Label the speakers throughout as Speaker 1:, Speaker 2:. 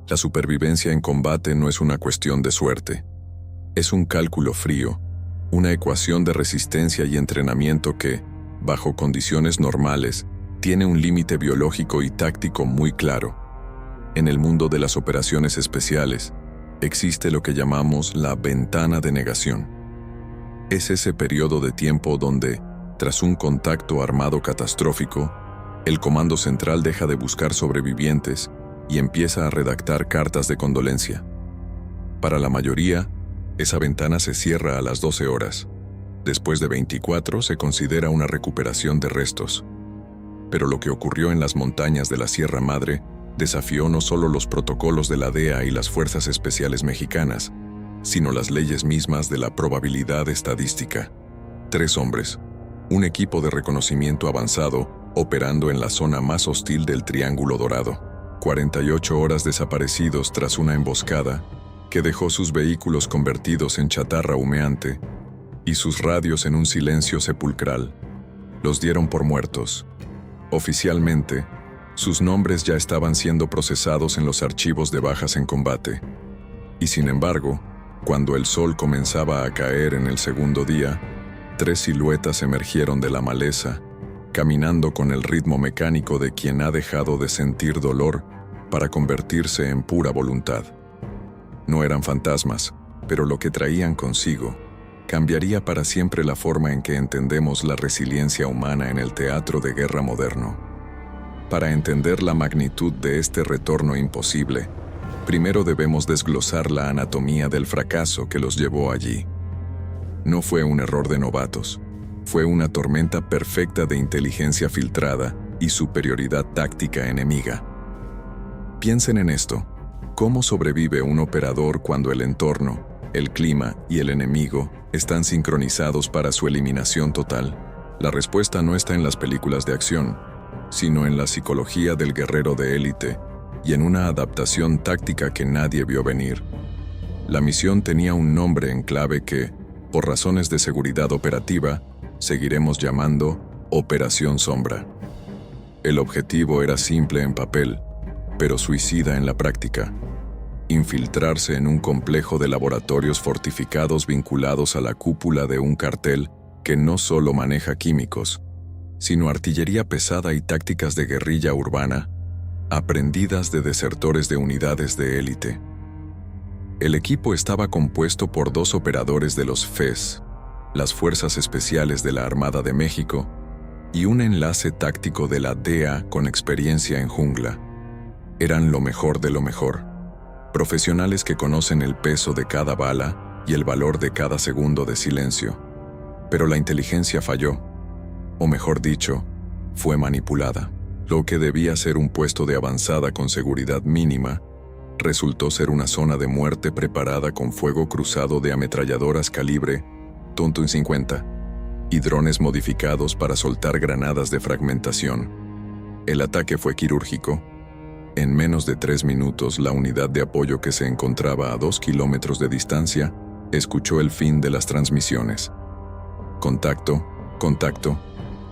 Speaker 1: La supervivencia en combate no es una cuestión de suerte. Es un cálculo frío, una ecuación de resistencia y entrenamiento que, bajo condiciones normales, tiene un límite biológico y táctico muy claro. En el mundo de las operaciones especiales, existe lo que llamamos la ventana de negación. Es ese periodo de tiempo donde, tras un contacto armado catastrófico, el Comando Central deja de buscar sobrevivientes y empieza a redactar cartas de condolencia. Para la mayoría, esa ventana se cierra a las 12 horas. Después de 24 se considera una recuperación de restos. Pero lo que ocurrió en las montañas de la Sierra Madre desafió no solo los protocolos de la DEA y las Fuerzas Especiales Mexicanas, sino las leyes mismas de la probabilidad estadística. 3 hombres, un equipo de reconocimiento avanzado operando en la zona más hostil del Triángulo Dorado. 48 horas desaparecidos tras una emboscada que dejó sus vehículos convertidos en chatarra humeante y sus radios en un silencio sepulcral. Los dieron por muertos. Oficialmente, sus nombres ya estaban siendo procesados en los archivos de bajas en combate. Y sin embargo, cuando el sol comenzaba a caer en el segundo día, 3 siluetas emergieron de la maleza, caminando con el ritmo mecánico de quien ha dejado de sentir dolor para convertirse en pura voluntad. No eran fantasmas, pero lo que traían consigo cambiaría para siempre la forma en que entendemos la resiliencia humana en el teatro de guerra moderno. Para entender la magnitud de este retorno imposible, primero debemos desglosar la anatomía del fracaso que los llevó allí. No fue un error de novatos, fue una tormenta perfecta de inteligencia filtrada y superioridad táctica enemiga. Piensen en esto. ¿Cómo sobrevive un operador cuando el entorno, el clima y el enemigo están sincronizados para su eliminación total? La respuesta no está en las películas de acción, sino en la psicología del guerrero de élite y en una adaptación táctica que nadie vio venir. La misión tenía un nombre en clave que, por razones de seguridad operativa, seguiremos llamando Operación Sombra. El objetivo era simple en papel, pero suicida en la práctica: infiltrarse en un complejo de laboratorios fortificados vinculados a la cúpula de un cartel que no solo maneja químicos, sino artillería pesada y tácticas de guerrilla urbana, aprendidas de desertores de unidades de élite. El equipo estaba compuesto por 2 operadores de los FES, las Fuerzas Especiales de la Armada de México, y un enlace táctico de la DEA con experiencia en jungla. Eran lo mejor de lo mejor. Profesionales que conocen el peso de cada bala y el valor de cada segundo de silencio. Pero la inteligencia falló, o mejor dicho, fue manipulada. Lo que debía ser un puesto de avanzada con seguridad mínima, resultó ser una zona de muerte preparada con fuego cruzado de ametralladoras calibre .50 y drones modificados para soltar granadas de fragmentación. El ataque fue quirúrgico. En menos de 3 minutos, la unidad de apoyo que se encontraba a 2 kilómetros de distancia escuchó el fin de las transmisiones. Contacto, contacto,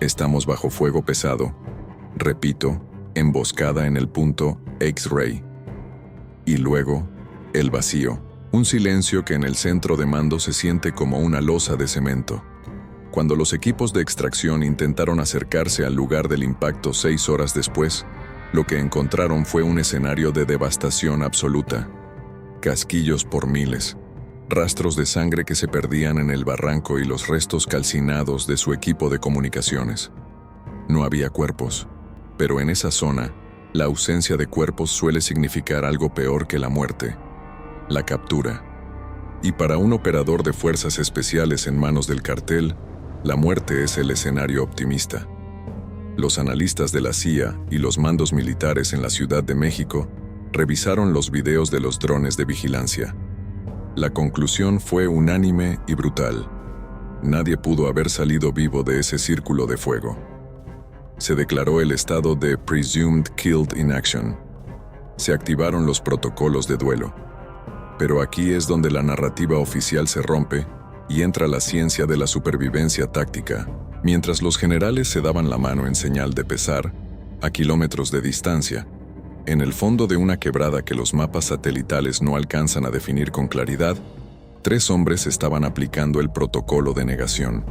Speaker 1: estamos bajo fuego pesado. Repito, emboscada en el punto X-Ray. Y luego, el vacío. Un silencio que en el centro de mando se siente como una losa de cemento. Cuando los equipos de extracción intentaron acercarse al lugar del impacto 6 horas después, lo que encontraron fue un escenario de devastación absoluta. Casquillos por miles, rastros de sangre que se perdían en el barranco y los restos calcinados de su equipo de comunicaciones. No había cuerpos, pero en esa zona, la ausencia de cuerpos suele significar algo peor que la muerte: la captura. Y para un operador de fuerzas especiales en manos del cartel, la muerte es el escenario optimista. Los analistas de la CIA y los mandos militares en la Ciudad de México revisaron los videos de los drones de vigilancia. La conclusión fue unánime y brutal. Nadie pudo haber salido vivo de ese círculo de fuego. Se declaró el estado de Presumed Killed in Action. Se activaron los protocolos de duelo. Pero aquí es donde la narrativa oficial se rompe y entra la ciencia de la supervivencia táctica. Mientras los generales se daban la mano en señal de pesar, a kilómetros de distancia, En el fondo de una quebrada que los mapas satelitales no alcanzan a definir con claridad, 3 hombres estaban aplicando el protocolo de negación.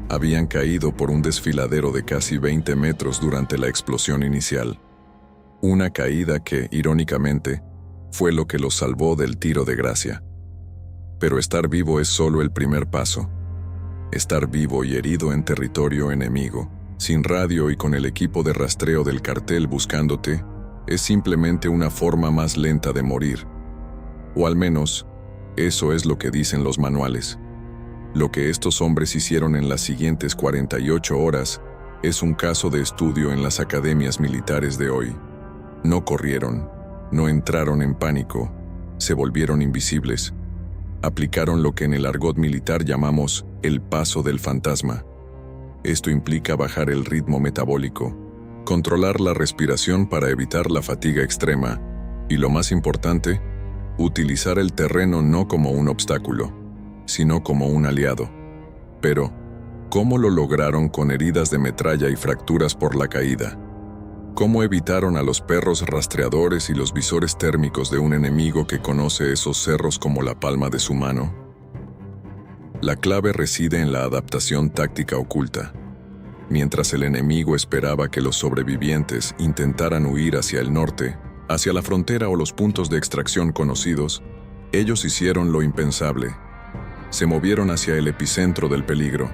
Speaker 1: Habían caído por un desfiladero de casi 20 metros durante la explosión inicial. Una caída que, irónicamente, fue lo que los salvó del tiro de gracia. Pero estar vivo es solo el primer paso. Estar vivo y herido en territorio enemigo, sin radio y con el equipo de rastreo del cartel buscándote, es simplemente una forma más lenta de morir. O al menos, eso es lo que dicen los manuales. Lo que estos hombres hicieron en las siguientes 48 horas es un caso de estudio en las academias militares de hoy. No corrieron, no entraron en pánico, se volvieron invisibles. Aplicaron lo que en el argot militar llamamos el paso del fantasma. Esto implica bajar el ritmo metabólico, controlar la respiración para evitar la fatiga extrema y, lo más importante, utilizar el terreno no como un obstáculo, sino como un aliado. Pero, ¿cómo lo lograron con heridas de metralla y fracturas por la caída? ¿Cómo evitaron a los perros rastreadores y los visores térmicos de un enemigo que conoce esos cerros como la palma de su mano? La clave reside en la adaptación táctica oculta. Mientras el enemigo esperaba que los sobrevivientes intentaran huir hacia el norte, hacia la frontera o los puntos de extracción conocidos, ellos hicieron lo impensable. Se movieron hacia el epicentro del peligro.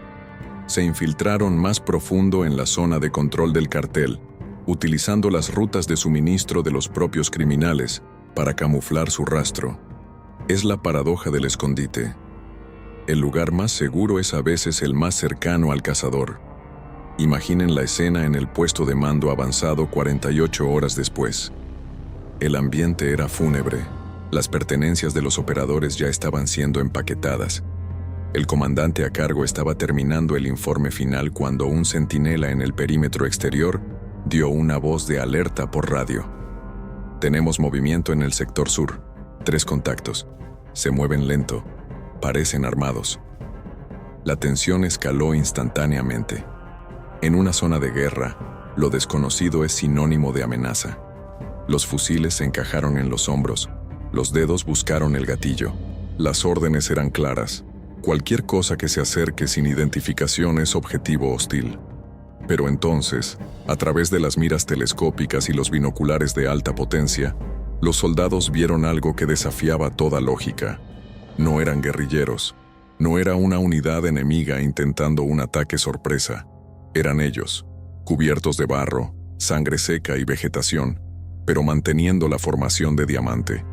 Speaker 1: Se infiltraron más profundo en la zona de control del cartel, utilizando las rutas de suministro de los propios criminales para camuflar su rastro. Es la paradoja del escondite. El lugar más seguro es a veces el más cercano al cazador. Imaginen la escena en el puesto de mando avanzado 48 horas después. El ambiente era fúnebre. Las pertenencias de los operadores ya estaban siendo empaquetadas. El comandante a cargo estaba terminando el informe final cuando un centinela en el perímetro exterior dio una voz de alerta por radio. Tenemos movimiento en el sector sur. 3 contactos. Se mueven lento. Parecen armados. La tensión escaló instantáneamente. En una zona de guerra, lo desconocido es sinónimo de amenaza. Los fusiles se encajaron en los hombros. Los dedos buscaron el gatillo. Las órdenes eran claras. Cualquier cosa que se acerque sin identificación es objetivo hostil. Pero entonces, a través de las miras telescópicas y los binoculares de alta potencia, los soldados vieron algo que desafiaba toda lógica. No eran guerrilleros. No era una unidad enemiga intentando un ataque sorpresa. Eran ellos, cubiertos de barro, sangre seca y vegetación, pero manteniendo la formación de diamante.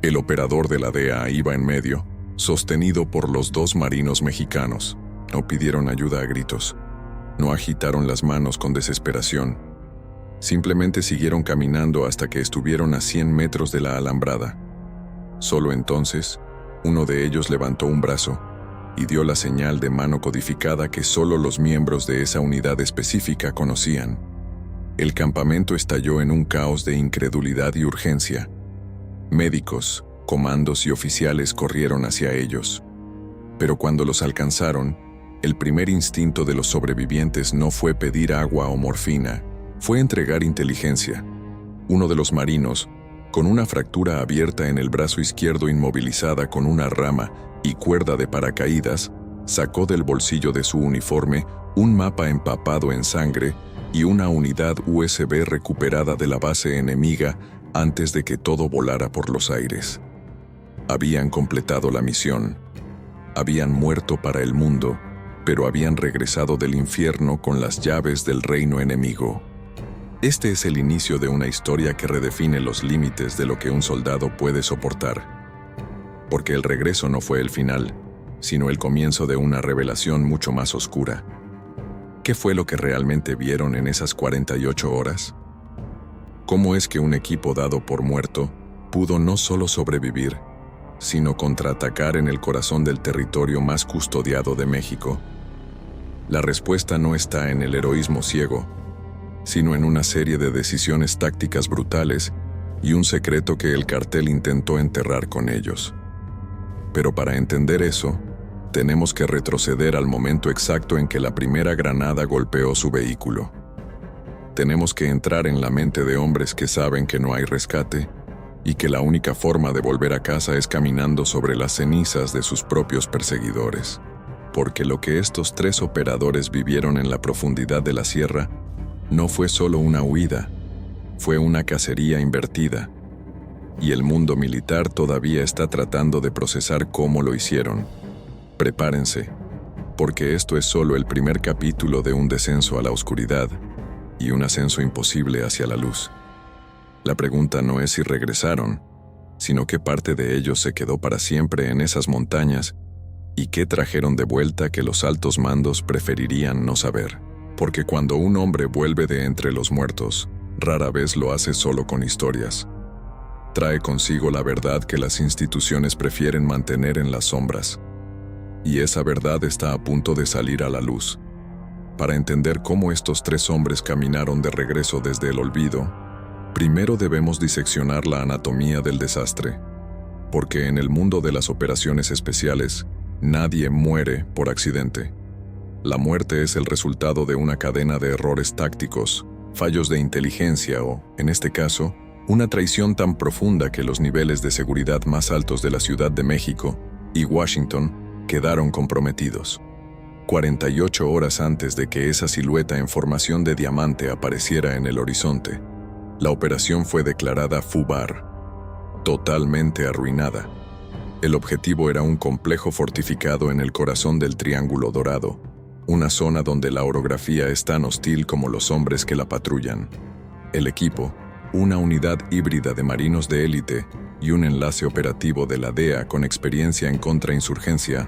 Speaker 1: El operador de la DEA iba en medio, sostenido por los 2 marinos mexicanos. No pidieron ayuda a gritos. No agitaron las manos con desesperación. Simplemente siguieron caminando hasta que estuvieron a 100 metros de la alambrada. Solo entonces, uno de ellos levantó un brazo y dio la señal de mano codificada que solo los miembros de esa unidad específica conocían. El campamento estalló en un caos de incredulidad y urgencia. Médicos, comandos y oficiales corrieron hacia ellos. Pero cuando los alcanzaron, el primer instinto de los sobrevivientes no fue pedir agua o morfina, fue entregar inteligencia. Uno de los marinos, con una fractura abierta en el brazo izquierdo inmovilizada con una rama y cuerda de paracaídas, sacó del bolsillo de su uniforme un mapa empapado en sangre y una unidad USB recuperada de la base enemiga antes de que todo volara por los aires. Habían completado la misión. Habían muerto para el mundo, pero habían regresado del infierno con las llaves del reino enemigo. Este es el inicio de una historia que redefine los límites de lo que un soldado puede soportar. Porque el regreso no fue el final, sino el comienzo de una revelación mucho más oscura. ¿Qué fue lo que realmente vieron en esas 48 horas? ¿Cómo es que un equipo dado por muerto pudo no solo sobrevivir, sino contraatacar en el corazón del territorio más custodiado de México? La respuesta no está en el heroísmo ciego, sino en una serie de decisiones tácticas brutales y un secreto que el cartel intentó enterrar con ellos. Pero para entender eso, tenemos que retroceder al momento exacto en que la primera granada golpeó su vehículo. Tenemos que entrar en la mente de hombres que saben que no hay rescate y que la única forma de volver a casa es caminando sobre las cenizas de sus propios perseguidores. Porque lo que estos 3 operadores vivieron en la profundidad de la sierra no fue solo una huida, fue una cacería invertida. Y el mundo militar todavía está tratando de procesar cómo lo hicieron. Prepárense, porque esto es solo el primer capítulo de un descenso a la oscuridad y un ascenso imposible hacia la luz. La pregunta no es si regresaron, sino qué parte de ellos se quedó para siempre en esas montañas y qué trajeron de vuelta que los altos mandos preferirían no saber. Porque cuando un hombre vuelve de entre los muertos, rara vez lo hace solo con historias. Trae consigo la verdad que las instituciones prefieren mantener en las sombras. Y esa verdad está a punto de salir a la luz. Para entender cómo estos 3 hombres caminaron de regreso desde el olvido, primero debemos diseccionar la anatomía del desastre. Porque en el mundo de las operaciones especiales, nadie muere por accidente. La muerte es el resultado de una cadena de errores tácticos, fallos de inteligencia o, en este caso, una traición tan profunda que los niveles de seguridad más altos de la Ciudad de México y Washington quedaron comprometidos. 48 horas antes de que esa silueta en formación de diamante apareciera en el horizonte, la operación fue declarada FUBAR, totalmente arruinada. El objetivo era un complejo fortificado en el corazón del Triángulo Dorado, una zona donde la orografía es tan hostil como los hombres que la patrullan. El equipo, una unidad híbrida de marinos de élite y un enlace operativo de la DEA con experiencia en contrainsurgencia,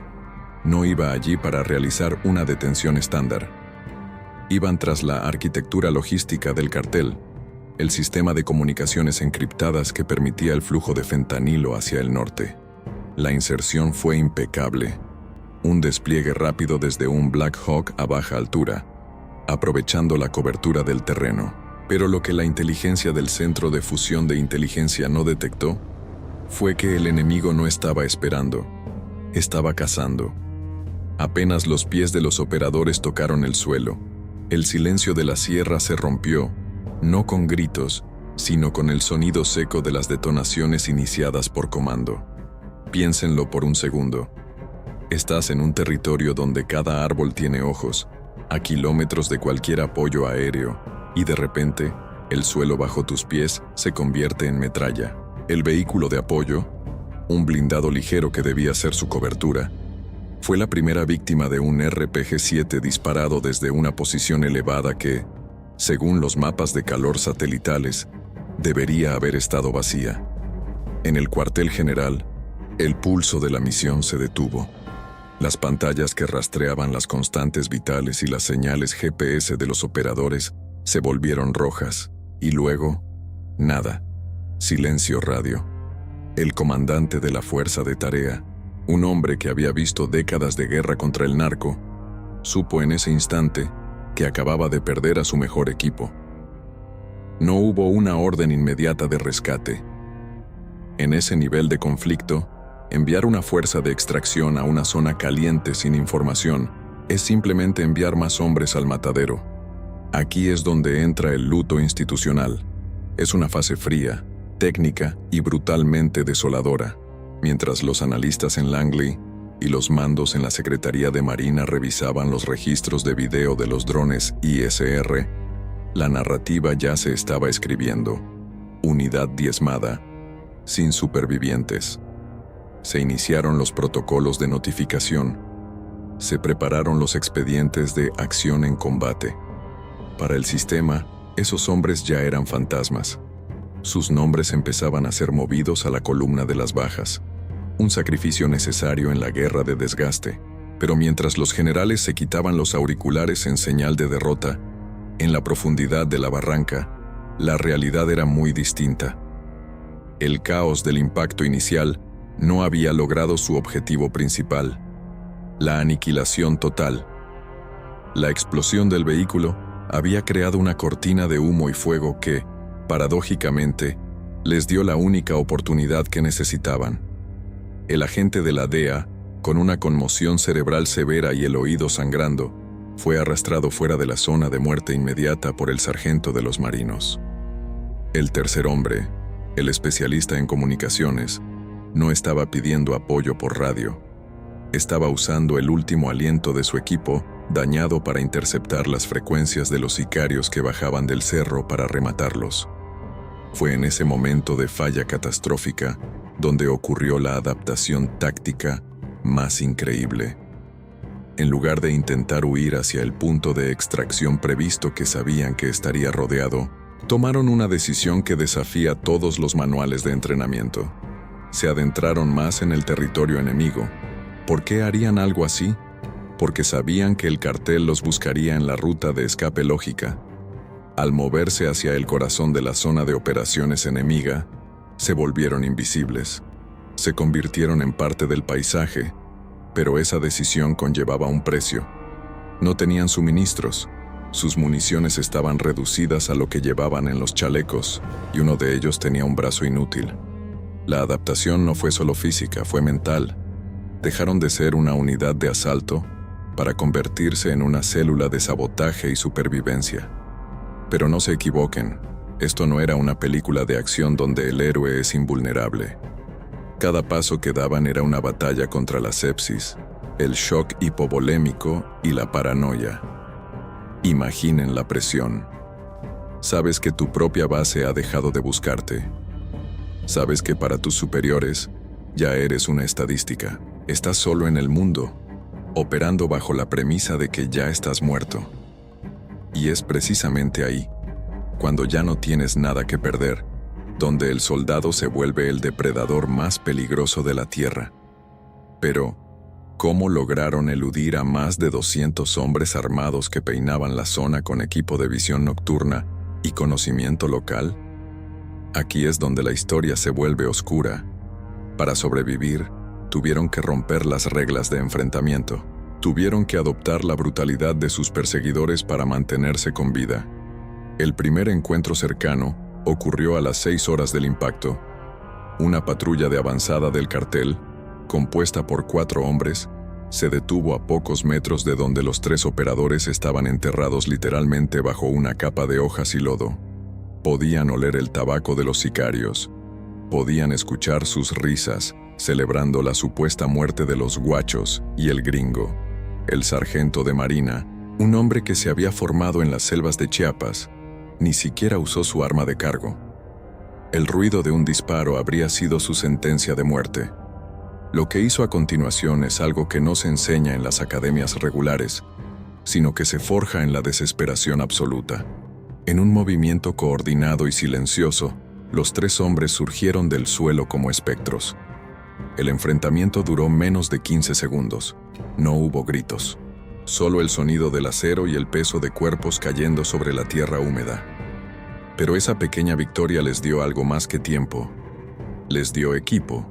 Speaker 1: no iba allí para realizar una detención estándar. Iban tras la arquitectura logística del cartel, el sistema de comunicaciones encriptadas que permitía el flujo de fentanilo hacia el norte. La inserción fue impecable. Un despliegue rápido desde un Black Hawk a baja altura, aprovechando la cobertura del terreno. Pero lo que la inteligencia del Centro de Fusión de Inteligencia no detectó fue que el enemigo no estaba esperando, estaba cazando. Apenas los pies de los operadores tocaron el suelo, el silencio de la sierra se rompió, no con gritos, sino con el sonido seco de las detonaciones iniciadas por comando. Piénsenlo por un segundo. Estás en un territorio donde cada árbol tiene ojos, a kilómetros de cualquier apoyo aéreo, y de repente, el suelo bajo tus pies se convierte en metralla. El vehículo de apoyo, un blindado ligero que debía ser su cobertura, fue la primera víctima de un RPG-7 disparado desde una posición elevada que, según los mapas de calor satelitales, debería haber estado vacía. En el cuartel general, el pulso de la misión se detuvo. Las pantallas que rastreaban las constantes vitales y las señales GPS de los operadores se volvieron rojas, y luego, nada. Silencio radio. El comandante de la fuerza de tarea, un hombre que había visto décadas de guerra contra el narco, supo en ese instante que acababa de perder a su mejor equipo. No hubo una orden inmediata de rescate. En ese nivel de conflicto, enviar una fuerza de extracción a una zona caliente sin información es simplemente enviar más hombres al matadero. Aquí es donde entra el luto institucional. Es una fase fría, técnica y brutalmente desoladora. Mientras los analistas en Langley y los mandos en la Secretaría de Marina revisaban los registros de video de los drones ISR, la narrativa ya se estaba escribiendo. Unidad diezmada, sin supervivientes. Se iniciaron los protocolos de notificación. Se prepararon los expedientes de acción en combate. Para el sistema, esos hombres ya eran fantasmas. Sus nombres empezaban a ser movidos a la columna de las bajas. Un sacrificio necesario en la guerra de desgaste. Pero mientras los generales se quitaban los auriculares en señal de derrota, en la profundidad de la barranca, la realidad era muy distinta. El caos del impacto inicial no había logrado su objetivo principal, la aniquilación total. La explosión del vehículo había creado una cortina de humo y fuego que, paradójicamente, les dio la única oportunidad que necesitaban. El agente de la DEA, con una conmoción cerebral severa y el oído sangrando, Fue arrastrado fuera de la zona de muerte inmediata por el sargento de los marinos. El tercer hombre, el especialista en comunicaciones, no estaba pidiendo apoyo por radio. Estaba usando el último aliento de su equipo dañado para interceptar las frecuencias de los sicarios que bajaban del cerro para rematarlos. Fue en ese momento de falla catastrófica donde ocurrió la adaptación táctica más increíble. En lugar de intentar huir hacia el punto de extracción previsto que sabían que estaría rodeado, tomaron una decisión que desafía todos los manuales de entrenamiento. Se adentraron más en el territorio enemigo. ¿Por qué harían algo así? Porque sabían que el cartel los buscaría en la ruta de escape lógica. Al moverse hacia el corazón de la zona de operaciones enemiga, se volvieron invisibles. Se convirtieron en parte del paisaje, pero esa decisión conllevaba un precio. No tenían suministros, sus municiones estaban reducidas a lo que llevaban en los chalecos, y uno de ellos tenía un brazo inútil. La adaptación no fue solo física, fue mental. Dejaron de ser una unidad de asalto para convertirse en una célula de sabotaje y supervivencia. Pero no se equivoquen, esto no era una película de acción donde el héroe es invulnerable. Cada paso que daban era una batalla contra la sepsis, el shock hipovolémico y la paranoia. Imaginen la presión. Sabes que tu propia base ha dejado de buscarte. Sabes que para tus superiores ya eres una estadística. Estás solo en el mundo, operando bajo la premisa de que ya estás muerto. Y es precisamente ahí, cuando ya no tienes nada que perder, donde el soldado se vuelve el depredador más peligroso de la Tierra. Pero, ¿cómo lograron eludir a más de 200 hombres armados que peinaban la zona con equipo de visión nocturna y conocimiento local? Aquí es donde la historia se vuelve oscura. Para sobrevivir, tuvieron que romper las reglas de enfrentamiento. Tuvieron que adoptar la brutalidad de sus perseguidores para mantenerse con vida. El primer encuentro cercano ocurrió a las 6 horas del impacto. Una patrulla de avanzada del cartel, compuesta por 4 hombres, se detuvo a pocos metros de donde los 3 operadores estaban enterrados literalmente bajo una capa de hojas y lodo. Podían oler el tabaco de los sicarios. Podían escuchar sus risas, celebrando la supuesta muerte de los guachos y el gringo. El sargento de marina, un hombre que se había formado en las selvas de Chiapas, ni siquiera usó su arma de cargo. El ruido de un disparo habría sido su sentencia de muerte. Lo que hizo a continuación es algo que no se enseña en las academias regulares, sino que se forja en la desesperación absoluta. En un movimiento coordinado y silencioso, los 3 hombres surgieron del suelo como espectros. El enfrentamiento duró menos de 15 segundos. No hubo gritos. Solo el sonido del acero y el peso de cuerpos cayendo sobre la tierra húmeda. Pero esa pequeña victoria les dio algo más que tiempo. Les dio equipo.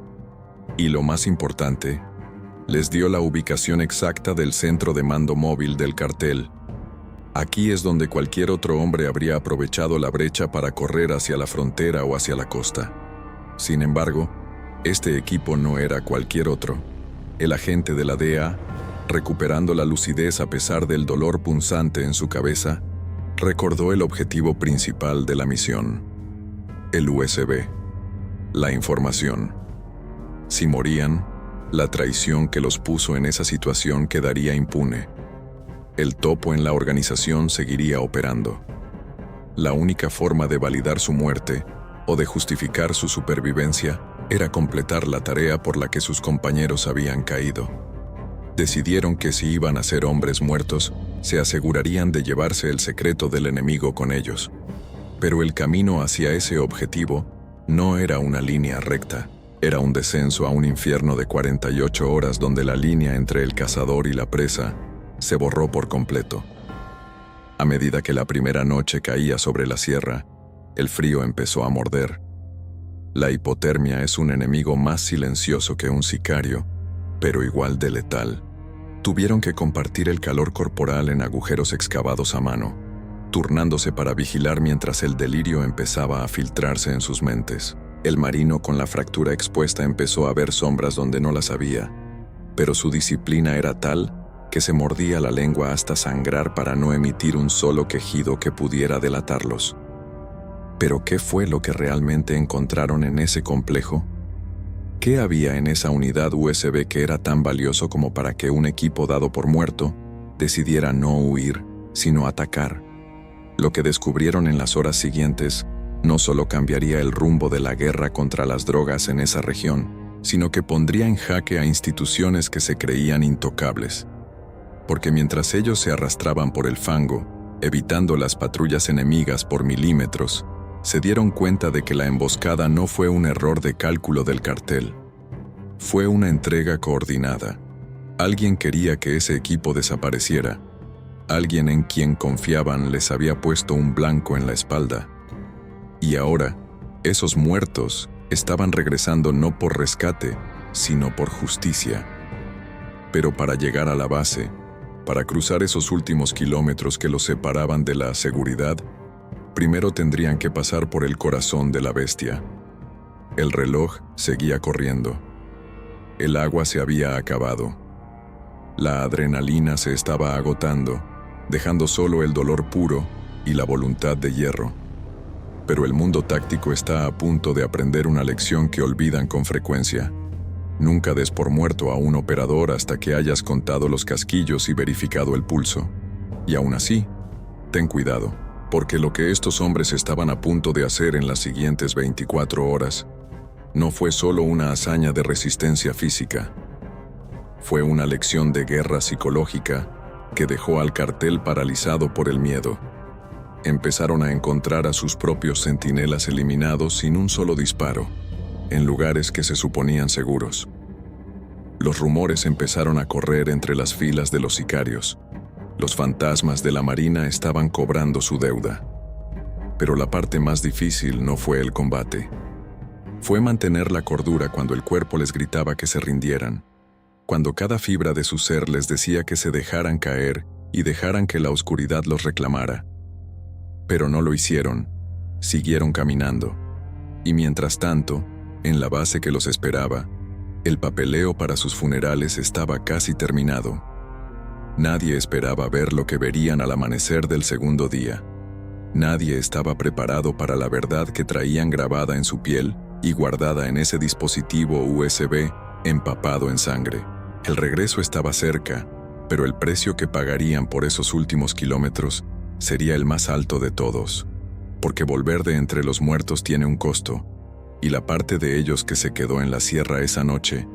Speaker 1: Y lo más importante, les dio la ubicación exacta del centro de mando móvil del cartel. Aquí es donde cualquier otro hombre habría aprovechado la brecha para correr hacia la frontera o hacia la costa. Sin embargo, este equipo no era cualquier otro. El agente de la DEA, recuperando la lucidez a pesar del dolor punzante en su cabeza, recordó el objetivo principal de la misión: el USB, la información. Si morían, la traición que los puso en esa situación quedaría impune. El topo en la organización seguiría operando. La única forma de validar su muerte o de justificar su supervivencia era completar la tarea por la que sus compañeros habían caído. Decidieron que si iban a ser hombres muertos, se asegurarían de llevarse el secreto del enemigo con ellos. Pero el camino hacia ese objetivo no era una línea recta. Era un descenso a un infierno de 48 horas donde la línea entre el cazador y la presa se borró por completo. A medida que la primera noche caía sobre la sierra, el frío empezó a morder. La hipotermia es un enemigo más silencioso que un sicario, pero igual de letal. Tuvieron que compartir el calor corporal en agujeros excavados a mano, turnándose para vigilar mientras el delirio empezaba a filtrarse en sus mentes. El marino con la fractura expuesta empezó a ver sombras donde no las había, pero su disciplina era tal que se mordía la lengua hasta sangrar para no emitir un solo quejido que pudiera delatarlos. ¿Pero qué fue lo que realmente encontraron en ese complejo? ¿Qué había en esa unidad USB que era tan valioso como para que un equipo dado por muerto decidiera no huir, sino atacar? Lo que descubrieron en las horas siguientes no solo cambiaría el rumbo de la guerra contra las drogas en esa región, sino que pondría en jaque a instituciones que se creían intocables. Porque mientras ellos se arrastraban por el fango, evitando las patrullas enemigas por milímetros, se dieron cuenta de que la emboscada no fue un error de cálculo del cartel. Fue una entrega coordinada. Alguien quería que ese equipo desapareciera. Alguien en quien confiaban les había puesto un blanco en la espalda. Y ahora, esos muertos estaban regresando no por rescate, sino por justicia. Pero para llegar a la base, para cruzar esos últimos kilómetros que los separaban de la seguridad, primero tendrían que pasar por el corazón de la bestia. El reloj seguía corriendo. El agua se había acabado. La adrenalina se estaba agotando, dejando solo el dolor puro y la voluntad de hierro. Pero el mundo táctico está a punto de aprender una lección que olvidan con frecuencia. Nunca des por muerto a un operador hasta que hayas contado los casquillos y verificado el pulso. Y aún así, ten cuidado, porque lo que estos hombres estaban a punto de hacer en las siguientes 24 horas no fue solo una hazaña de resistencia física. Fue una lección de guerra psicológica que dejó al cartel paralizado por el miedo. Empezaron a encontrar a sus propios centinelas eliminados sin un solo disparo, en lugares que se suponían seguros. Los rumores empezaron a correr entre las filas de los sicarios. Los fantasmas de la Marina estaban cobrando su deuda. Pero la parte más difícil no fue el combate. Fue mantener la cordura cuando el cuerpo les gritaba que se rindieran, cuando cada fibra de su ser les decía que se dejaran caer y dejaran que la oscuridad los reclamara. Pero no lo hicieron, siguieron caminando. Y mientras tanto, en la base que los esperaba, el papeleo para sus funerales estaba casi terminado. Nadie esperaba ver lo que verían al amanecer del segundo día. Nadie estaba preparado para la verdad que traían grabada en su piel y guardada en ese dispositivo USB empapado en sangre. El regreso estaba cerca, pero el precio que pagarían por esos últimos kilómetros sería el más alto de todos, porque volver de entre los muertos tiene un costo, y la parte de ellos que se quedó en la sierra esa noche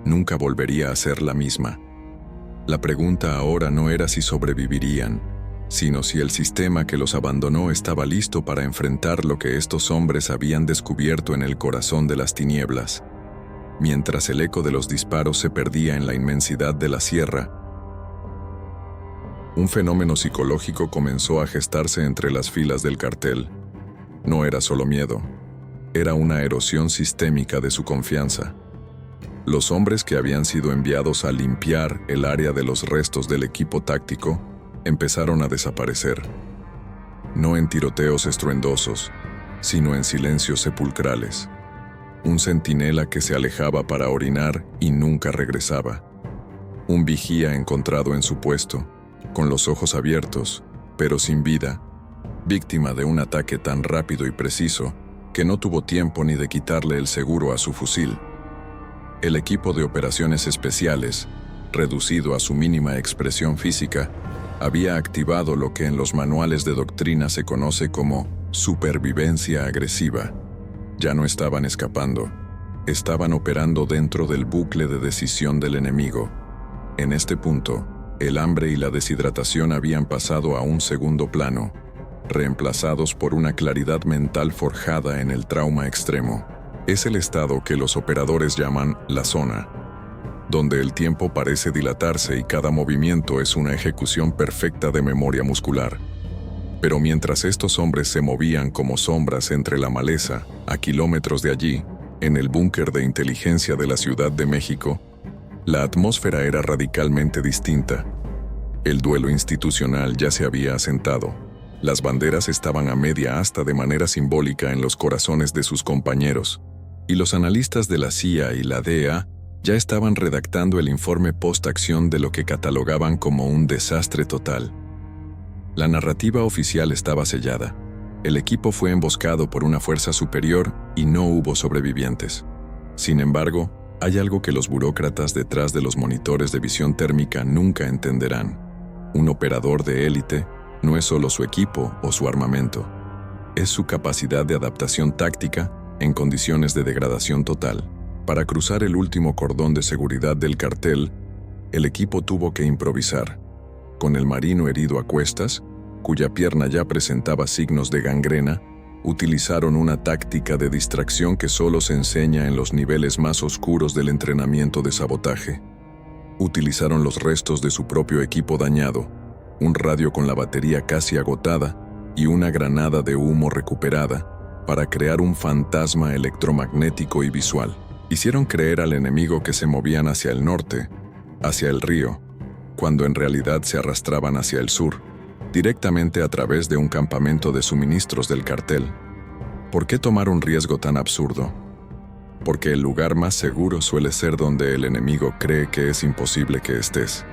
Speaker 1: nunca volvería a ser la misma. La pregunta ahora no era si sobrevivirían, sino si el sistema que los abandonó estaba listo para enfrentar lo que estos hombres habían descubierto en el corazón de las tinieblas. Mientras el eco de los disparos se perdía en la inmensidad de la sierra, un fenómeno psicológico comenzó a gestarse entre las filas del cartel. No era solo miedo, era una erosión sistémica de su confianza. Los hombres que habían sido enviados a limpiar el área de los restos del equipo táctico empezaron a desaparecer. No en tiroteos estruendosos, sino en silencios sepulcrales. Un centinela que se alejaba para orinar y nunca regresaba. Un vigía encontrado en su puesto, con los ojos abiertos, pero sin vida, víctima de un ataque tan rápido y preciso que no tuvo tiempo ni de quitarle el seguro a su fusil. El equipo de operaciones especiales, reducido a su mínima expresión física, había activado lo que en los manuales de doctrina se conoce como supervivencia agresiva. Ya no estaban escapando, estaban operando dentro del bucle de decisión del enemigo. En este punto, el hambre y la deshidratación habían pasado a un segundo plano, reemplazados por una claridad mental forjada en el trauma extremo. Es el estado que los operadores llaman la zona, donde el tiempo parece dilatarse y cada movimiento es una ejecución perfecta de memoria muscular. Pero mientras estos hombres se movían como sombras entre la maleza, a kilómetros de allí, en el búnker de inteligencia de la Ciudad de México, la atmósfera era radicalmente distinta. El duelo institucional ya se había asentado. Las banderas estaban a media asta de manera simbólica en los corazones de sus compañeros, y los analistas de la CIA y la DEA ya estaban redactando el informe post-acción de lo que catalogaban como un desastre total. La narrativa oficial estaba sellada. El equipo fue emboscado por una fuerza superior y no hubo sobrevivientes. Sin embargo, hay algo que los burócratas detrás de los monitores de visión térmica nunca entenderán. Un operador de élite no es solo su equipo o su armamento. Es su capacidad de adaptación táctica en condiciones de degradación total. Para cruzar el último cordón de seguridad del cartel, el equipo tuvo que improvisar. Con el marino herido a cuestas, cuya pierna ya presentaba signos de gangrena, utilizaron una táctica de distracción que solo se enseña en los niveles más oscuros del entrenamiento de sabotaje. Utilizaron los restos de su propio equipo dañado, un radio con la batería casi agotada y una granada de humo recuperada para crear un fantasma electromagnético y visual. Hicieron creer al enemigo que se movían hacia el norte, hacia el río, cuando en realidad se arrastraban hacia el sur, directamente a través de un campamento de suministros del cartel. ¿Por qué tomar un riesgo tan absurdo? Porque el lugar más seguro suele ser donde el enemigo cree que es imposible que estés.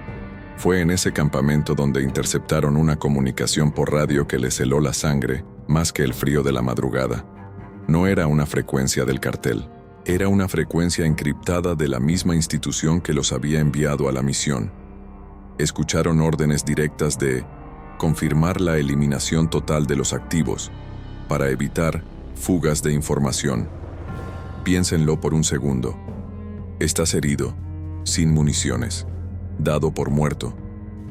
Speaker 1: Fue en ese campamento donde interceptaron una comunicación por radio que les heló la sangre más que el frío de la madrugada. No era una frecuencia del cartel. Era una frecuencia encriptada de la misma institución que los había enviado a la misión. Escucharon órdenes directas de confirmar la eliminación total de los activos para evitar fugas de información. Piénsenlo por un segundo. Estás herido, sin municiones, dado por muerto,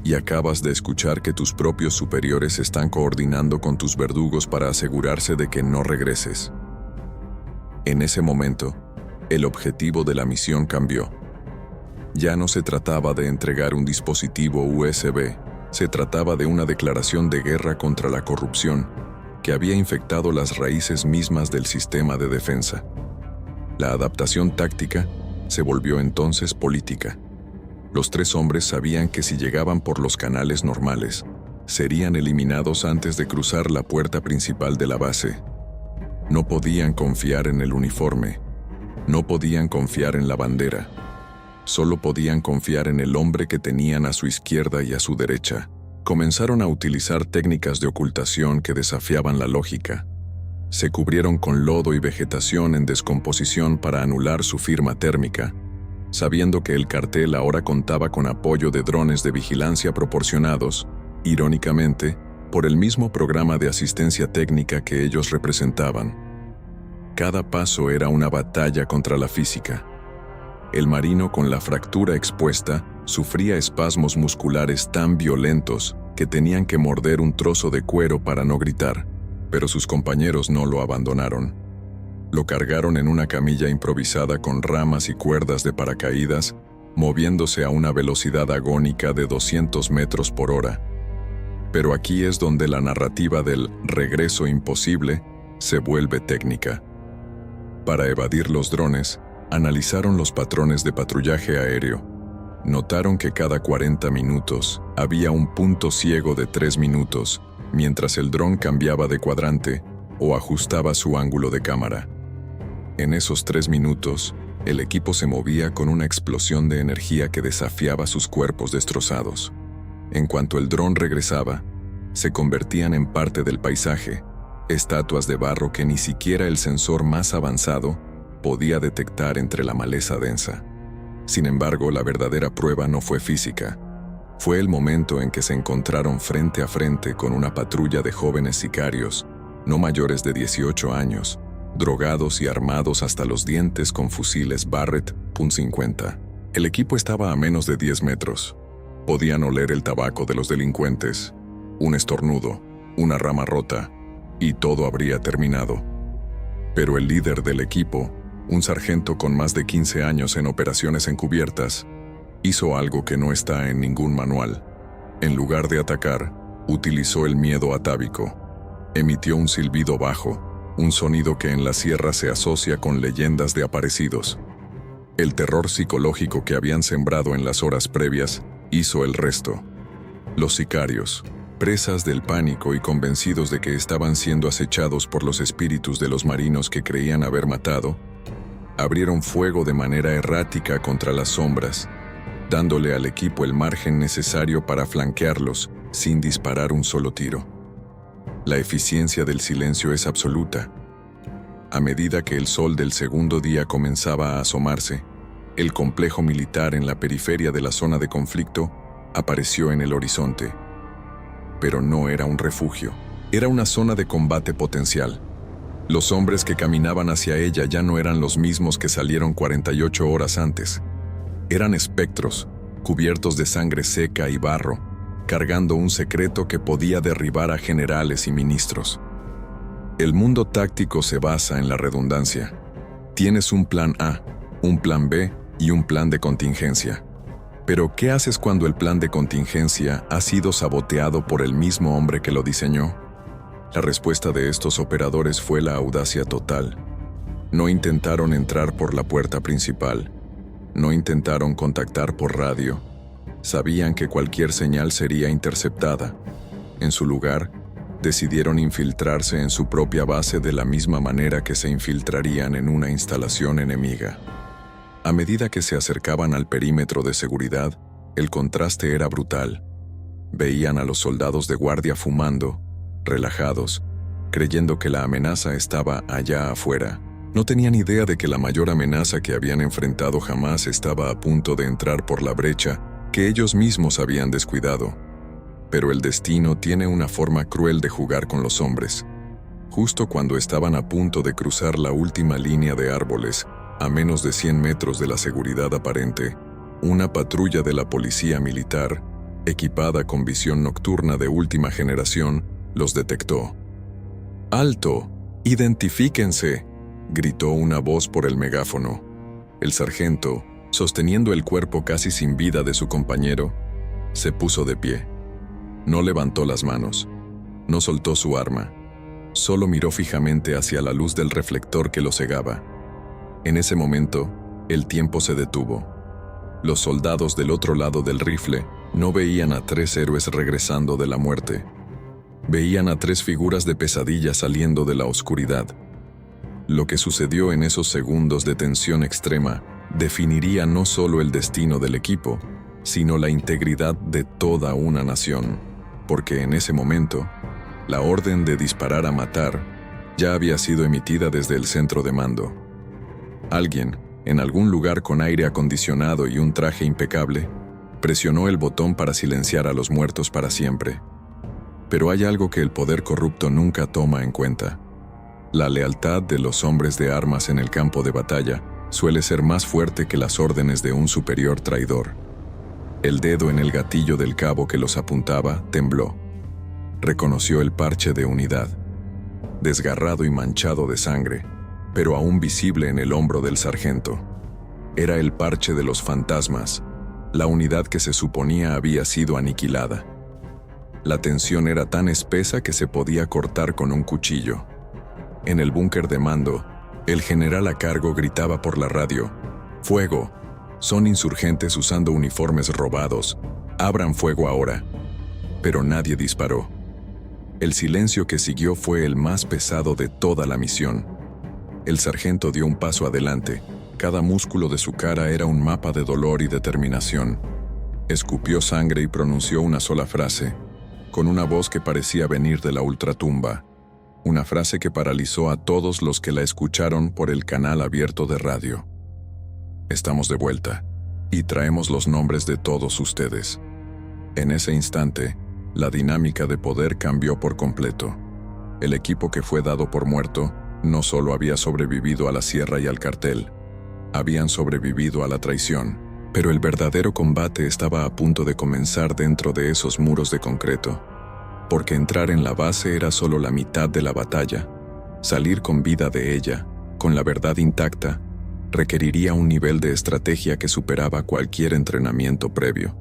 Speaker 1: y acabas de escuchar que tus propios superiores están coordinando con tus verdugos para asegurarse de que no regreses. En ese momento, el objetivo de la misión cambió. Ya no se trataba de entregar un dispositivo USB, se trataba de una declaración de guerra contra la corrupción que había infectado las raíces mismas del sistema de defensa. La adaptación táctica se volvió entonces política. Los tres hombres sabían que si llegaban por los canales normales, serían eliminados antes de cruzar la puerta principal de la base. No podían confiar en el uniforme. No podían confiar en la bandera. Solo podían confiar en el hombre que tenían a su izquierda y a su derecha. Comenzaron a utilizar técnicas de ocultación que desafiaban la lógica. Se cubrieron con lodo y vegetación en descomposición para anular su firma térmica, sabiendo que el cartel ahora contaba con apoyo de drones de vigilancia proporcionados, irónicamente, por el mismo programa de asistencia técnica que ellos representaban. Cada paso era una batalla contra la física. El marino con la fractura expuesta sufría espasmos musculares tan violentos que tenían que morder un trozo de cuero para no gritar, pero sus compañeros no lo abandonaron. Lo cargaron en una camilla improvisada con ramas y cuerdas de paracaídas, moviéndose a una velocidad agónica de 200 metros por hora. Pero aquí es donde la narrativa del regreso imposible se vuelve técnica. Para evadir los drones, analizaron los patrones de patrullaje aéreo. Notaron que cada 40 minutos había un punto ciego de 3 minutos, mientras el dron cambiaba de cuadrante o ajustaba su ángulo de cámara. En esos 3 minutos, el equipo se movía con una explosión de energía que desafiaba sus cuerpos destrozados. En cuanto el dron regresaba, se convertían en parte del paisaje, estatuas de barro que ni siquiera el sensor más avanzado podía detectar entre la maleza densa. Sin embargo, la verdadera prueba no fue física. Fue el momento en que se encontraron frente a frente con una patrulla de jóvenes sicarios, no mayores de 18 años, drogados y armados hasta los dientes con fusiles Barrett .50. El equipo estaba a menos de 10 metros. Podían oler el tabaco de los delincuentes, un estornudo, una rama rota, y todo habría terminado. Pero el líder del equipo, un sargento con más de 15 años en operaciones encubiertas, hizo algo que no está en ningún manual. En lugar de atacar, utilizó el miedo atávico. Emitió un silbido bajo, un sonido que en la sierra se asocia con leyendas de aparecidos. El terror psicológico que habían sembrado en las horas previas hizo el resto. Los sicarios, presas del pánico y convencidos de que estaban siendo acechados por los espíritus de los marinos que creían haber matado, Abrieron fuego de manera errática contra las sombras, dándole al equipo el margen necesario para flanquearlos sin disparar un solo tiro. La eficiencia del silencio es absoluta. A medida que el sol del segundo día comenzaba a asomarse, el complejo militar en la periferia de la zona de conflicto apareció en el horizonte. Pero no era un refugio, era una zona de combate potencial. Los hombres que caminaban hacia ella ya no eran los mismos que salieron 48 horas antes. Eran espectros, cubiertos de sangre seca y barro, cargando un secreto que podía derribar a generales y ministros. El mundo táctico se basa en la redundancia. Tienes un plan A, un plan B y un plan de contingencia. Pero, ¿qué haces cuando el plan de contingencia ha sido saboteado por el mismo hombre que lo diseñó? La respuesta de estos operadores fue la audacia total. No intentaron entrar por la puerta principal. No intentaron contactar por radio. Sabían que cualquier señal sería interceptada. En su lugar, decidieron infiltrarse en su propia base de la misma manera que se infiltrarían en una instalación enemiga. A medida que se acercaban al perímetro de seguridad, el contraste era brutal. Veían a los soldados de guardia fumando, relajados, creyendo que la amenaza estaba allá afuera. No tenían idea de que la mayor amenaza que habían enfrentado jamás estaba a punto de entrar por la brecha que ellos mismos habían descuidado. Pero el destino tiene una forma cruel de jugar con los hombres. Justo cuando estaban a punto de cruzar la última línea de árboles, a menos de 100 metros de la seguridad aparente, una patrulla de la policía militar, equipada con visión nocturna de última generación, los detectó. ¡Alto! ¡Identifíquense!, gritó una voz por el megáfono. El sargento, sosteniendo el cuerpo casi sin vida de su compañero, se puso de pie. No levantó las manos. No soltó su arma. Solo miró fijamente hacia la luz del reflector que lo cegaba. En ese momento, el tiempo se detuvo. Los soldados del otro lado del rifle no veían a 3 héroes regresando de la muerte. Veían a 3 figuras de pesadilla saliendo de la oscuridad. Lo que sucedió en esos segundos de tensión extrema definiría no solo el destino del equipo, sino la integridad de toda una nación, porque en ese momento, la orden de disparar a matar ya había sido emitida desde el centro de mando. Alguien, en algún lugar con aire acondicionado y un traje impecable, presionó el botón para silenciar a los muertos para siempre. Pero hay algo que el poder corrupto nunca toma en cuenta. La lealtad de los hombres de armas en el campo de batalla suele ser más fuerte que las órdenes de un superior traidor. El dedo en el gatillo del cabo que los apuntaba tembló. Reconoció el parche de unidad, desgarrado y manchado de sangre, pero aún visible en el hombro del sargento. Era el parche de los fantasmas, la unidad que se suponía había sido aniquilada. La tensión era tan espesa que se podía cortar con un cuchillo. En el búnker de mando, el general a cargo gritaba por la radio: «¡Fuego! Son insurgentes usando uniformes robados. ¡Abran fuego ahora!». Pero nadie disparó. El silencio que siguió fue el más pesado de toda la misión. El sargento dio un paso adelante. Cada músculo de su cara era un mapa de dolor y determinación. Escupió sangre y pronunció una sola frase, con una voz que parecía venir de la ultratumba. Una frase que paralizó a todos los que la escucharon por el canal abierto de radio. «Estamos de vuelta, y traemos los nombres de todos ustedes». En ese instante, la dinámica de poder cambió por completo. El equipo que fue dado por muerto no solo había sobrevivido a la sierra y al cartel, habían sobrevivido a la traición, pero el verdadero combate estaba a punto de comenzar dentro de esos muros de concreto. Porque entrar en la base era solo la mitad de la batalla. Salir con vida de ella, con la verdad intacta, requeriría un nivel de estrategia que superaba cualquier entrenamiento previo.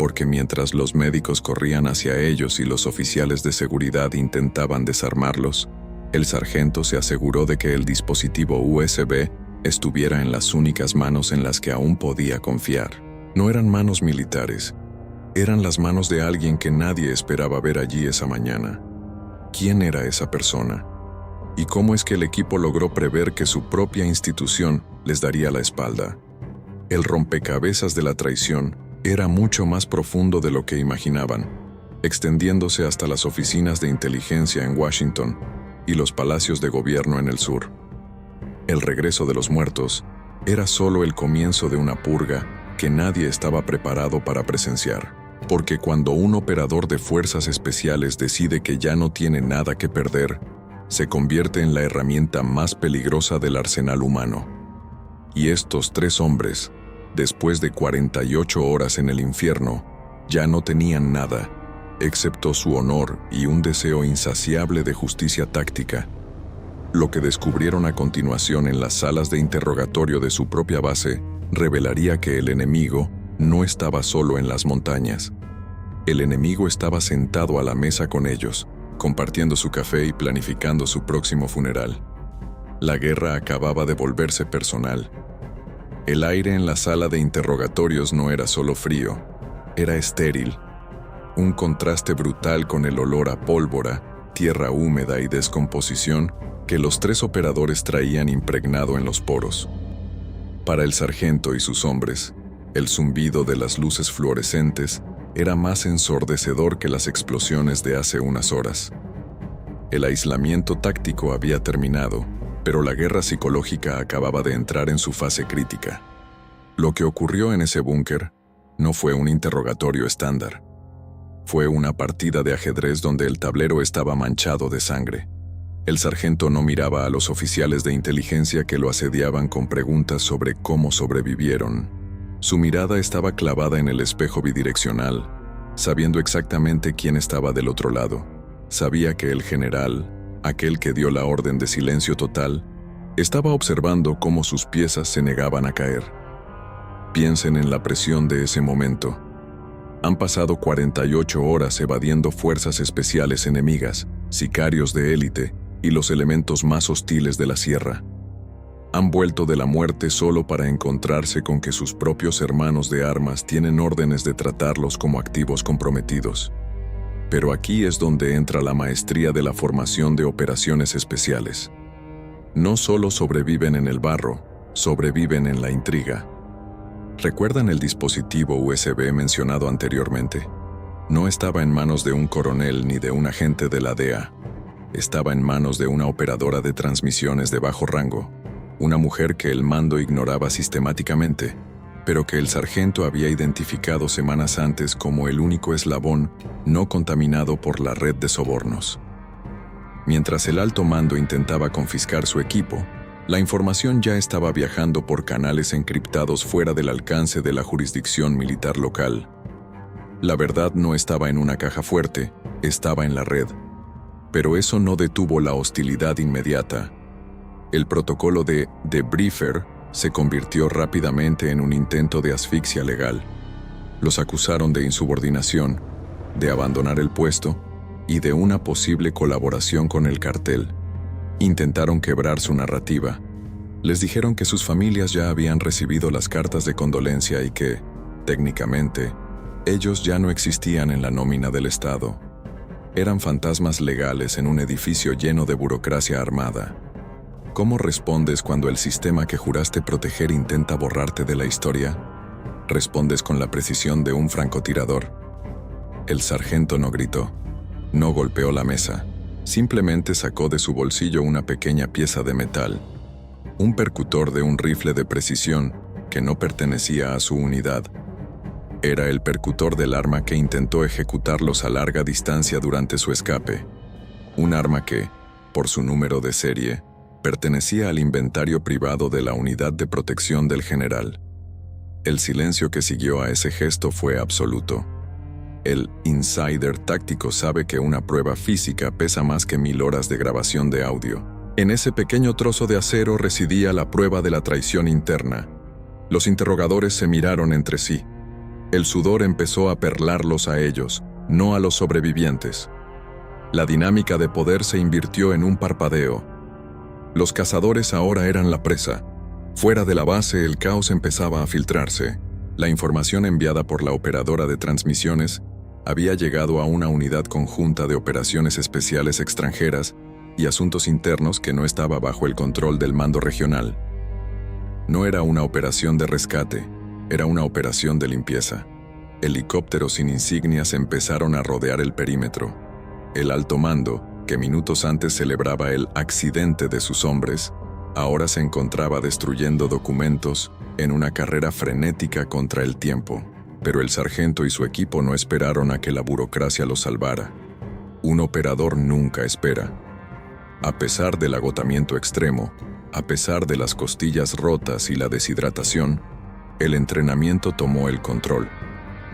Speaker 1: Porque mientras los médicos corrían hacia ellos y los oficiales de seguridad intentaban desarmarlos, el sargento se aseguró de que el dispositivo USB estuviera en las únicas manos en las que aún podía confiar. No eran manos militares. Eran las manos de alguien que nadie esperaba ver allí esa mañana. ¿Quién era esa persona? ¿Y cómo es que el equipo logró prever que su propia institución les daría la espalda? El rompecabezas de la traición era mucho más profundo de lo que imaginaban, extendiéndose hasta las oficinas de inteligencia en Washington y los palacios de gobierno en el sur. El regreso de los muertos era solo el comienzo de una purga que nadie estaba preparado para presenciar, porque cuando un operador de fuerzas especiales decide que ya no tiene nada que perder, se convierte en la herramienta más peligrosa del arsenal humano. Y estos 3 hombres, después de 48 horas en el infierno, ya no tenían nada, excepto su honor y un deseo insaciable de justicia táctica. Lo que descubrieron a continuación en las salas de interrogatorio de su propia base revelaría que el enemigo no estaba solo en las montañas. El enemigo estaba sentado a la mesa con ellos, compartiendo su café y planificando su próximo funeral. La guerra acababa de volverse personal. El aire en la sala de interrogatorios no era solo frío, era estéril. Un contraste brutal con el olor a pólvora, tierra húmeda y descomposición que los 3 operadores traían impregnado en los poros. Para el sargento y sus hombres, el zumbido de las luces fluorescentes era más ensordecedor que las explosiones de hace unas horas. El aislamiento táctico había terminado, pero la guerra psicológica acababa de entrar en su fase crítica. Lo que ocurrió en ese búnker no fue un interrogatorio estándar. Fue una partida de ajedrez donde el tablero estaba manchado de sangre. El sargento no miraba a los oficiales de inteligencia que lo asediaban con preguntas sobre cómo sobrevivieron. Su mirada estaba clavada en el espejo bidireccional, sabiendo exactamente quién estaba del otro lado. Sabía que el general, aquel que dio la orden de silencio total, estaba observando cómo sus piezas se negaban a caer. Piensen en la presión de ese momento. Han pasado 48 horas evadiendo fuerzas especiales enemigas, sicarios de élite y los elementos más hostiles de la sierra. Han vuelto de la muerte solo para encontrarse con que sus propios hermanos de armas tienen órdenes de tratarlos como activos comprometidos. Pero aquí es donde entra la maestría de la formación de operaciones especiales. No solo sobreviven en el barro, sobreviven en la intriga. ¿Recuerdan el dispositivo USB mencionado anteriormente? No estaba en manos de un coronel ni de un agente de la DEA. Estaba en manos de una operadora de transmisiones de bajo rango, una mujer que el mando ignoraba sistemáticamente, pero que el sargento había identificado semanas antes como el único eslabón no contaminado por la red de sobornos. Mientras el alto mando intentaba confiscar su equipo, la información ya estaba viajando por canales encriptados fuera del alcance de la jurisdicción militar local. La verdad no estaba en una caja fuerte, estaba en la red. Pero eso no detuvo la hostilidad inmediata. El protocolo de debriefer se convirtió rápidamente en un intento de asfixia legal. Los acusaron de insubordinación, de abandonar el puesto y de una posible colaboración con el cartel. Intentaron quebrar su narrativa. Les dijeron que sus familias ya habían recibido las cartas de condolencia y que, técnicamente, ellos ya no existían en la nómina del Estado. Eran fantasmas legales en un edificio lleno de burocracia armada. ¿Cómo respondes cuando el sistema que juraste proteger intenta borrarte de la historia? Respondes con la precisión de un francotirador. El sargento no gritó, no golpeó la mesa. Simplemente sacó de su bolsillo una pequeña pieza de metal, un percutor de un rifle de precisión que no pertenecía a su unidad. Era el percutor del arma que intentó ejecutarlos a larga distancia durante su escape. Un arma que, por su número de serie, pertenecía al inventario privado de la unidad de protección del general. El silencio que siguió a ese gesto fue absoluto. El insider táctico sabe que una prueba física pesa más que 1000 horas de grabación de audio. En ese pequeño trozo de acero residía la prueba de la traición interna. Los interrogadores se miraron entre sí. El sudor empezó a perlarlos a ellos, no a los sobrevivientes. La dinámica de poder se invirtió en un parpadeo. Los cazadores ahora eran la presa. Fuera de la base el caos empezaba a filtrarse. La información enviada por la operadora de transmisiones había llegado a una unidad conjunta de operaciones especiales extranjeras y asuntos internos que no estaba bajo el control del mando regional. No era una operación de rescate, era una operación de limpieza. Helicópteros sin insignias empezaron a rodear el perímetro. El alto mando, que minutos antes celebraba el accidente de sus hombres, ahora se encontraba destruyendo documentos en una carrera frenética contra el tiempo. Pero el sargento y su equipo no esperaron a que la burocracia los salvara. Un operador nunca espera. A pesar del agotamiento extremo, a pesar de las costillas rotas y la deshidratación, el entrenamiento tomó el control.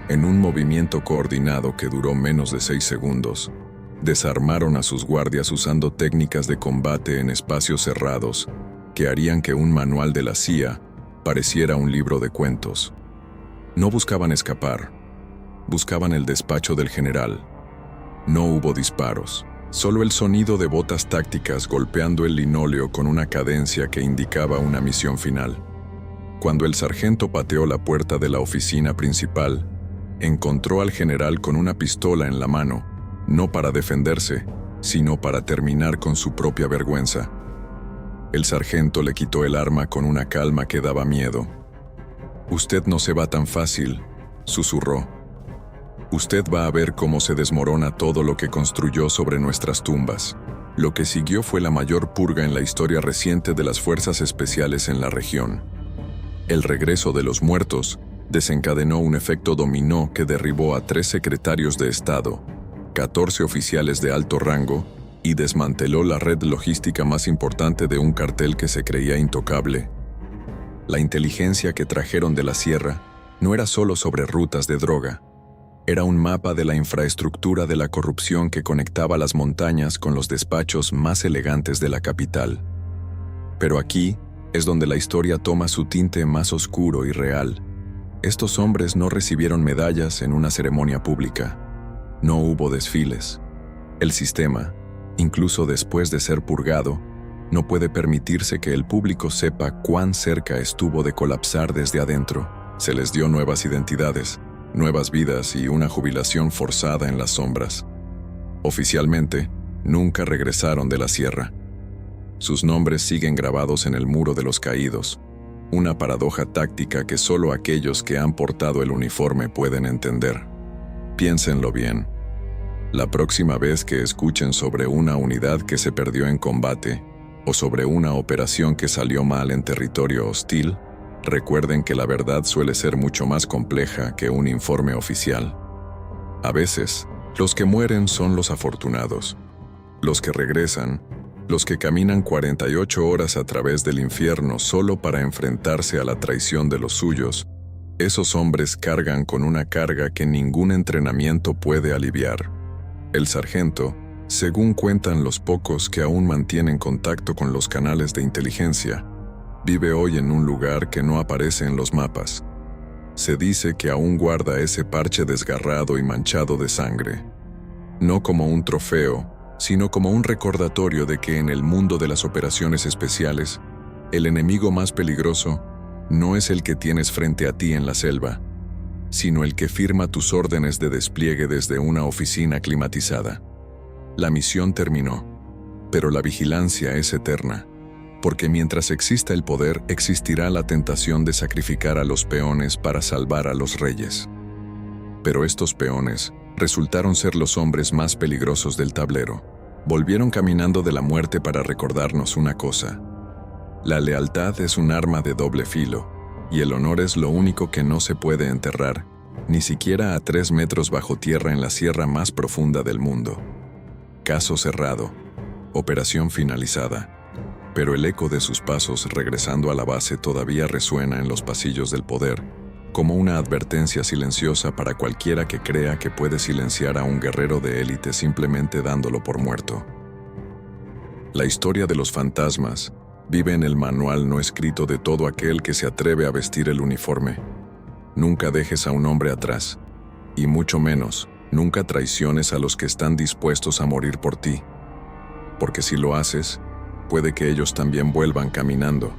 Speaker 1: En un movimiento coordinado que duró menos de 6 segundos, desarmaron a sus guardias usando técnicas de combate en espacios cerrados que harían que un manual de la CIA pareciera un libro de cuentos. No buscaban escapar, buscaban el despacho del general. No hubo disparos, solo el sonido de botas tácticas golpeando el linóleo con una cadencia que indicaba una misión final. Cuando el sargento pateó la puerta de la oficina principal, encontró al general con una pistola en la mano, no para defenderse, sino para terminar con su propia vergüenza. El sargento le quitó el arma con una calma que daba miedo. «Usted no se va tan fácil», susurró. «Usted va a ver cómo se desmorona todo lo que construyó sobre nuestras tumbas». Lo que siguió fue la mayor purga en la historia reciente de las fuerzas especiales en la región. El regreso de los muertos desencadenó un efecto dominó que derribó a 3 secretarios de Estado, 14 oficiales de alto rango y desmanteló la red logística más importante de un cartel que se creía intocable. La inteligencia que trajeron de la sierra no era solo sobre rutas de droga, era un mapa de la infraestructura de la corrupción que conectaba las montañas con los despachos más elegantes de la capital. Pero aquí es donde la historia toma su tinte más oscuro y real. Estos hombres no recibieron medallas en una ceremonia pública. No hubo desfiles. El sistema, incluso después de ser purgado, no puede permitirse que el público sepa cuán cerca estuvo de colapsar desde adentro. Se les dio nuevas identidades, nuevas vidas y una jubilación forzada en las sombras. Oficialmente, nunca regresaron de la sierra. Sus nombres siguen grabados en el muro de los caídos, una paradoja táctica que solo aquellos que han portado el uniforme pueden entender. Piénsenlo bien. La próxima vez que escuchen sobre una unidad que se perdió en combate o sobre una operación que salió mal en territorio hostil, recuerden que la verdad suele ser mucho más compleja que un informe oficial. A veces, los que mueren son los afortunados. Los que regresan, los que caminan 48 horas a través del infierno solo para enfrentarse a la traición de los suyos, esos hombres cargan con una carga que ningún entrenamiento puede aliviar. El sargento, según cuentan los pocos que aún mantienen contacto con los canales de inteligencia, vive hoy en un lugar que no aparece en los mapas. Se dice que aún guarda ese parche desgarrado y manchado de sangre. No como un trofeo, sino como un recordatorio de que en el mundo de las operaciones especiales, el enemigo más peligroso no es el que tienes frente a ti en la selva, sino el que firma tus órdenes de despliegue desde una oficina climatizada. La misión terminó, pero la vigilancia es eterna, porque mientras exista el poder, existirá la tentación de sacrificar a los peones para salvar a los reyes. Pero estos peones resultaron ser los hombres más peligrosos del tablero. Volvieron caminando de la muerte para recordarnos una cosa. La lealtad es un arma de doble filo, y el honor es lo único que no se puede enterrar, ni siquiera a 3 metros bajo tierra en la sierra más profunda del mundo. Caso cerrado. Operación finalizada. Pero el eco de sus pasos regresando a la base todavía resuena en los pasillos del poder, como una advertencia silenciosa para cualquiera que crea que puede silenciar a un guerrero de élite simplemente dándolo por muerto. La historia de los fantasmas vive en el manual no escrito de todo aquel que se atreve a vestir el uniforme. Nunca dejes a un hombre atrás, y mucho menos, nunca traiciones a los que están dispuestos a morir por ti. Porque si lo haces, puede que ellos también vuelvan caminando.